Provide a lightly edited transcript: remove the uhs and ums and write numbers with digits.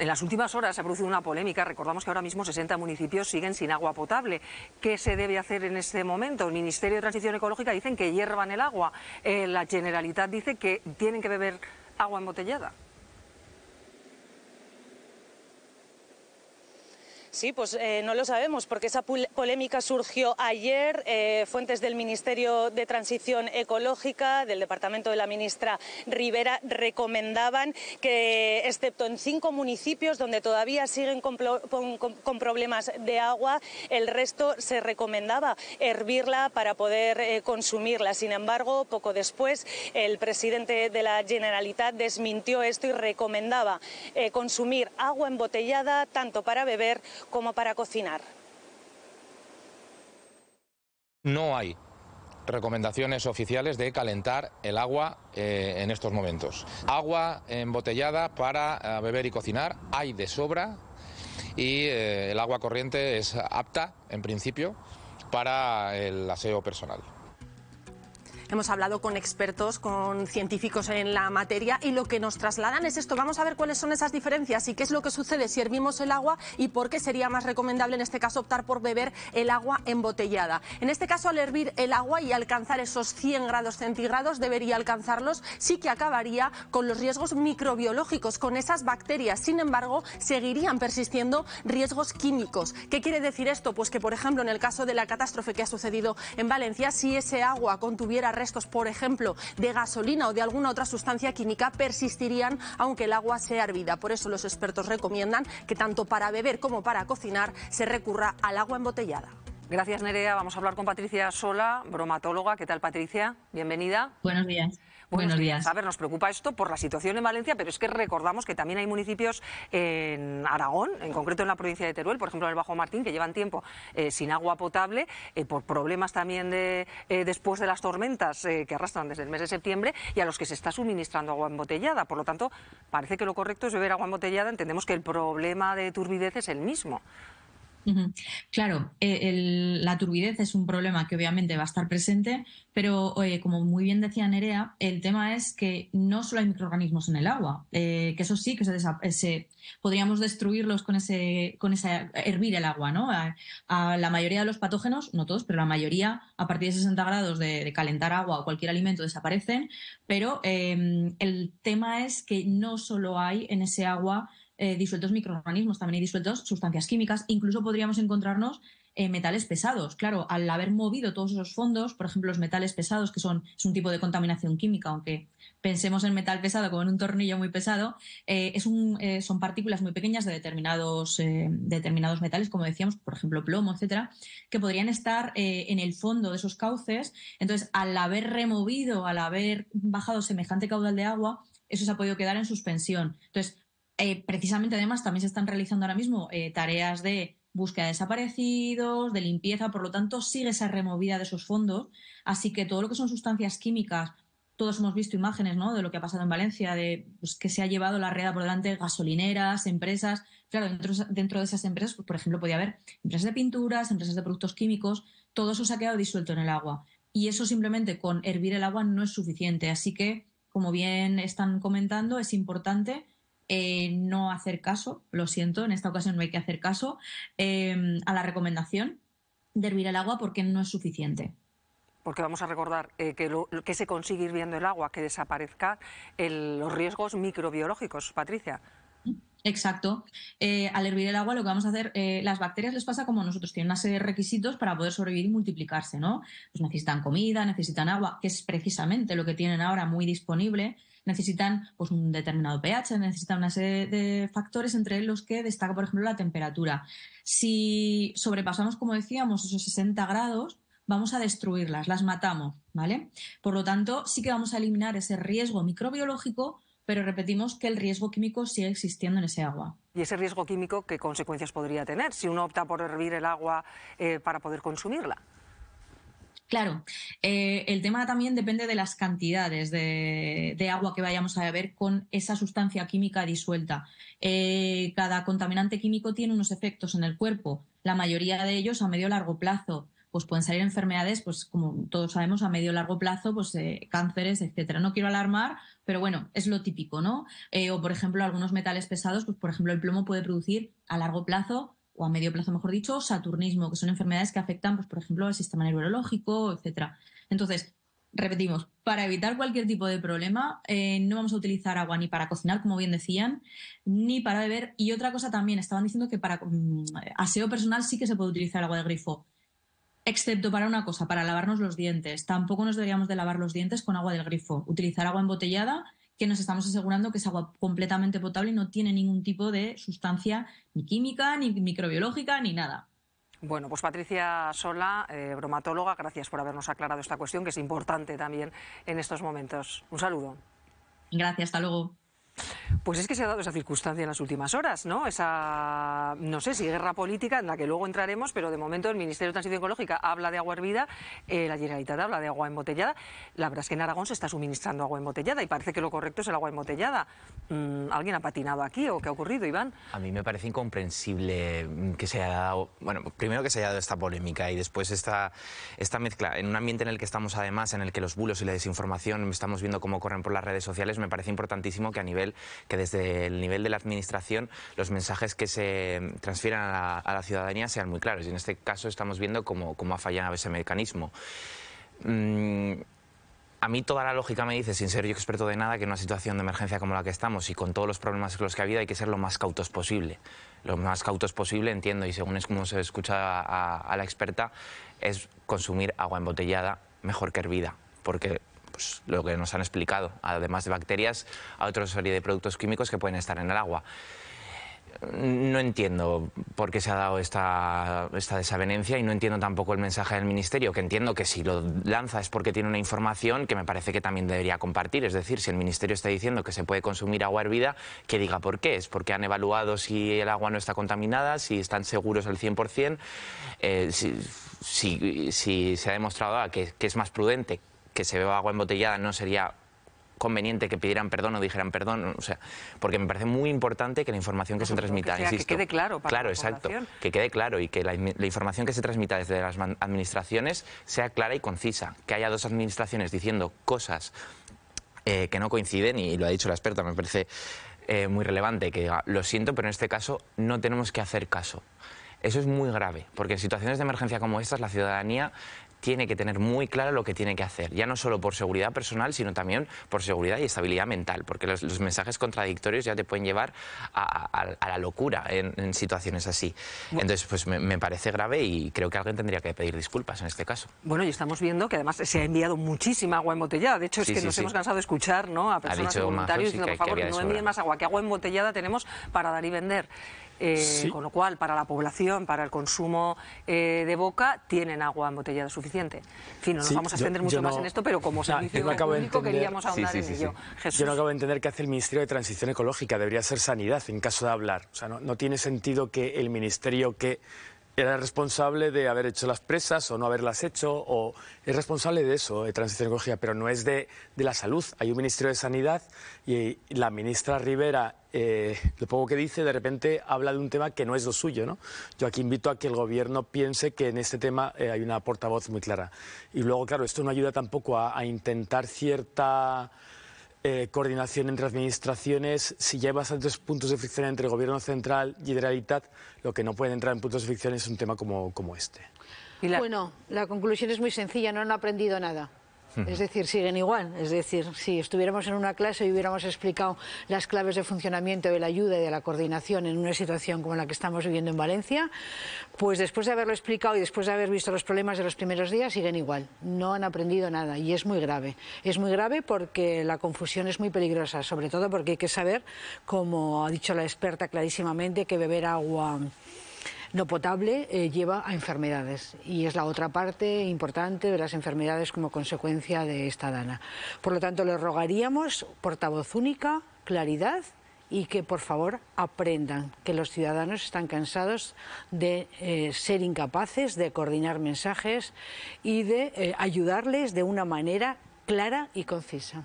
En las últimas horas se ha producido una polémica. Recordamos que ahora mismo 60 municipios siguen sin agua potable. ¿Qué se debe hacer en este momento? El Ministerio de Transición Ecológica dicen que hiervan el agua. La Generalitat dice que tienen que beber agua embotellada. Sí, pues no lo sabemos porque esa polémica surgió ayer. Fuentes del Ministerio de Transición Ecológica, del departamento de la ministra Ribera, recomendaban que, excepto en 5 municipios donde todavía siguen con problemas de agua, el resto se recomendaba hervirla para poder consumirla. Sin embargo, poco después, el presidente de la Generalitat desmintió esto y recomendaba consumir agua embotellada tanto para beber como para cocinar. No hay recomendaciones oficiales de calentar el agua en estos momentos. Agua embotellada para beber y cocinar hay de sobra y el agua corriente es apta, en principio, para el aseo personal. Hemos hablado con expertos, con científicos en la materia y lo que nos trasladan es esto. Vamos a ver cuáles son esas diferencias y qué es lo que sucede si hervimos el agua y por qué sería más recomendable en este caso optar por beber el agua embotellada. En este caso, al hervir el agua y alcanzar esos 100 grados centígrados, debería alcanzarlos, sí que acabaría con los riesgos microbiológicos, con esas bacterias. Sin embargo, seguirían persistiendo riesgos químicos. ¿Qué quiere decir esto? Pues que, por ejemplo, en el caso de la catástrofe que ha sucedido en Valencia, si ese agua contuviera restos, por ejemplo, de gasolina o de alguna otra sustancia química, persistirían aunque el agua sea hervida. Por eso los expertos recomiendan que tanto para beber como para cocinar se recurra al agua embotellada. Gracias, Nerea. Vamos a hablar con Patricia Sola, bromatóloga. ¿Qué tal, Patricia? Bienvenida. Buenos días. Buenos días. A ver, nos preocupa esto por la situación en Valencia, pero es que recordamos que también hay municipios en Aragón, en concreto en la provincia de Teruel, por ejemplo en el Bajo Martín, que llevan tiempo sin agua potable por problemas también después de las tormentas que arrastran desde el mes de septiembre y a los que se está suministrando agua embotellada. Por lo tanto, parece que lo correcto es beber agua embotellada. Entendemos que el problema de turbidez es el mismo. Claro, la turbidez es un problema que obviamente va a estar presente, pero como muy bien decía Nerea, el tema es que no solo hay microorganismos en el agua, que eso sí que podríamos destruirlos con esa hervir el agua, ¿no? A la mayoría de los patógenos, no todos, pero la mayoría a partir de 60 grados de calentar agua o cualquier alimento desaparecen, pero el tema es que no solo hay en ese agua disueltos microorganismos, también hay disueltos sustancias químicas, incluso podríamos encontrarnos metales pesados. Claro, al haber movido todos esos fondos, por ejemplo los metales pesados, que es un tipo de contaminación química, aunque pensemos en metal pesado como en un tornillo muy pesado, son partículas muy pequeñas de determinados metales, como decíamos, por ejemplo plomo, etcétera, que podrían estar en el fondo de esos cauces. Entonces, al haber bajado semejante caudal de agua, eso se ha podido quedar en suspensión. Entonces, precisamente, además, también se están realizando ahora mismo tareas de búsqueda de desaparecidos, de limpieza, por lo tanto, sigue esa removida de esos fondos. Así que todo lo que son sustancias químicas, todos hemos visto imágenes, ¿no?, de lo que ha pasado en Valencia, que se ha llevado la riada por delante gasolineras, empresas. Claro, dentro de esas empresas, pues, por ejemplo, podía haber empresas de pinturas, empresas de productos químicos, todo eso se ha quedado disuelto en el agua. Y eso simplemente con hervir el agua no es suficiente. Así que, como bien están comentando, es importante no hacer caso, lo siento, en esta ocasión no hay que hacer caso a la recomendación de hervir el agua porque no es suficiente. Porque vamos a recordar que se consigue hirviendo el agua, que desaparezcan los riesgos microbiológicos, Patricia. Exacto. Al hervir el agua lo que vamos a hacer, las bacterias les pasa como a nosotros, tienen una serie de requisitos para poder sobrevivir y multiplicarse, ¿no? Pues necesitan comida, necesitan agua, que es precisamente lo que tienen ahora muy disponible, necesitan pues un determinado pH, necesitan una serie de factores entre los que destaca, por ejemplo, la temperatura. Si sobrepasamos, como decíamos, esos 60 grados, vamos a destruirlas, las matamos, ¿vale? Por lo tanto, sí que vamos a eliminar ese riesgo microbiológico, pero repetimos que el riesgo químico sigue existiendo en ese agua. ¿Y ese riesgo químico qué consecuencias podría tener si uno opta por hervir el agua para poder consumirla? Claro, el tema también depende de las cantidades de agua que vayamos a beber con esa sustancia química disuelta. Cada contaminante químico tiene unos efectos en el cuerpo, la mayoría de ellos a medio o largo plazo. pues pueden salir enfermedades, pues como todos sabemos, a medio y largo plazo, pues cánceres, etcétera. No quiero alarmar, pero bueno, es lo típico, ¿no? O por ejemplo, algunos metales pesados, pues por ejemplo, el plomo puede producir a largo plazo, o a medio plazo, mejor dicho, saturnismo, que son enfermedades que afectan, pues por ejemplo, al sistema neurológico, etcétera. Entonces, repetimos, para evitar cualquier tipo de problema, no vamos a utilizar agua ni para cocinar, como bien decían, ni para beber. Y otra cosa también, estaban diciendo que para aseo personal sí que se puede utilizar agua de grifo, excepto para una cosa, para lavarnos los dientes. Tampoco nos deberíamos de lavar los dientes con agua del grifo. Utilizar agua embotellada, que nos estamos asegurando que es agua completamente potable y no tiene ningún tipo de sustancia ni química, ni microbiológica, ni nada. Bueno, pues Patricia Sola, bromatóloga, gracias por habernos aclarado esta cuestión, que es importante también en estos momentos. Un saludo. Gracias, hasta luego. Pues es que se ha dado esa circunstancia en las últimas horas, ¿no? Esa, no sé si guerra política, en la que luego entraremos, pero de momento el Ministerio de Transición Ecológica habla de agua hervida, la Generalitat habla de agua embotellada. La verdad es que en Aragón se está suministrando agua embotellada y parece que lo correcto es el agua embotellada. ¿Alguien ha patinado aquí o qué ha ocurrido, Iván? A mí me parece incomprensible que se haya dado, bueno, primero que se haya dado esta polémica y después esta mezcla. En un ambiente en el que estamos además, en el que los bulos y la desinformación estamos viendo cómo corren por las redes sociales, me parece importantísimo que desde el nivel de la administración los mensajes que se transfieran a la ciudadanía sean muy claros. Y en este caso estamos viendo cómo ha fallado ese mecanismo. A mí toda la lógica me dice, sin ser yo experto de nada, que en una situación de emergencia como la que estamos y con todos los problemas con los que ha habido hay que ser lo más cautos posible. Lo más cautos posible, entiendo, y según es como se escucha a la experta, es consumir agua embotellada mejor que hervida, porque pues, lo que nos han explicado, además de bacterias, a otra serie de productos químicos que pueden estar en el agua. No entiendo por qué se ha dado esta desavenencia y no entiendo tampoco el mensaje del Ministerio, que entiendo que si lo lanza es porque tiene una información que me parece que también debería compartir. Es decir, si el Ministerio está diciendo que se puede consumir agua hervida, que diga por qué. Es porque han evaluado si el agua no está contaminada, si están seguros al 100%, si se ha demostrado que es más prudente que se beba agua embotellada, no sería conveniente que pidieran perdón o dijeran perdón, o sea, porque me parece muy importante que la información que se transmita, insisto, que quede claro para la exacto, población. que quede claro y que la información que se transmita desde las administraciones sea clara y concisa, que haya dos administraciones diciendo cosas que no coinciden, y lo ha dicho la experta, me parece muy relevante, que diga, lo siento, pero en este caso no tenemos que hacer caso. Eso es muy grave, porque en situaciones de emergencia como estas la ciudadanía tiene que tener muy claro lo que tiene que hacer, ya no solo por seguridad personal, sino también por seguridad y estabilidad mental, porque los mensajes contradictorios ya te pueden llevar a la locura en situaciones así. Entonces, pues me parece grave y creo que alguien tendría que pedir disculpas en este caso. Bueno, y estamos viendo que además se ha enviado muchísima agua embotellada. De hecho, es que nos hemos cansado de escuchar, ¿no?, a personas voluntarios diciendo, por favor, no envíen más agua, que agua embotellada tenemos para dar y vender. Con lo cual, para la población, para el consumo de boca, tienen agua embotellada suficiente. En fin, no nos vamos a extender mucho más en esto, pero como servicio público queríamos ahondar en ello. Jesús. Yo no acabo de entender qué hace el Ministerio de Transición Ecológica. Debería ser Sanidad, en caso de hablar. O sea, no tiene sentido que el Ministerio que era responsable de haber hecho las presas o no haberlas hecho, o es responsable de eso, de Transición Ecológica, pero no es de la salud. Hay un Ministerio de Sanidad y la ministra Rivera, lo poco que dice, de repente habla de un tema que no es lo suyo, ¿no? Yo aquí invito a que el Gobierno piense que en este tema hay una portavoz muy clara. Y luego, claro, esto no ayuda tampoco a intentar cierta coordinación entre administraciones. Si ya hay bastantes puntos de fricción entre el Gobierno central y Generalitat, lo que no puede entrar en puntos de fricción es un tema como este. Bueno, la conclusión es muy sencilla, no han aprendido nada. Es decir, siguen igual. Es decir, si estuviéramos en una clase y hubiéramos explicado las claves de funcionamiento de la ayuda y de la coordinación en una situación como la que estamos viviendo en Valencia, pues después de haberlo explicado y después de haber visto los problemas de los primeros días, siguen igual. No han aprendido nada y es muy grave. Es muy grave porque la confusión es muy peligrosa, sobre todo porque hay que saber, como ha dicho la experta clarísimamente, que beber agua no potable lleva a enfermedades y es la otra parte importante de las enfermedades como consecuencia de esta dana. Por lo tanto, le rogaríamos portavoz única, claridad y que por favor aprendan que los ciudadanos están cansados de ser incapaces de coordinar mensajes y de ayudarles de una manera clara y concisa.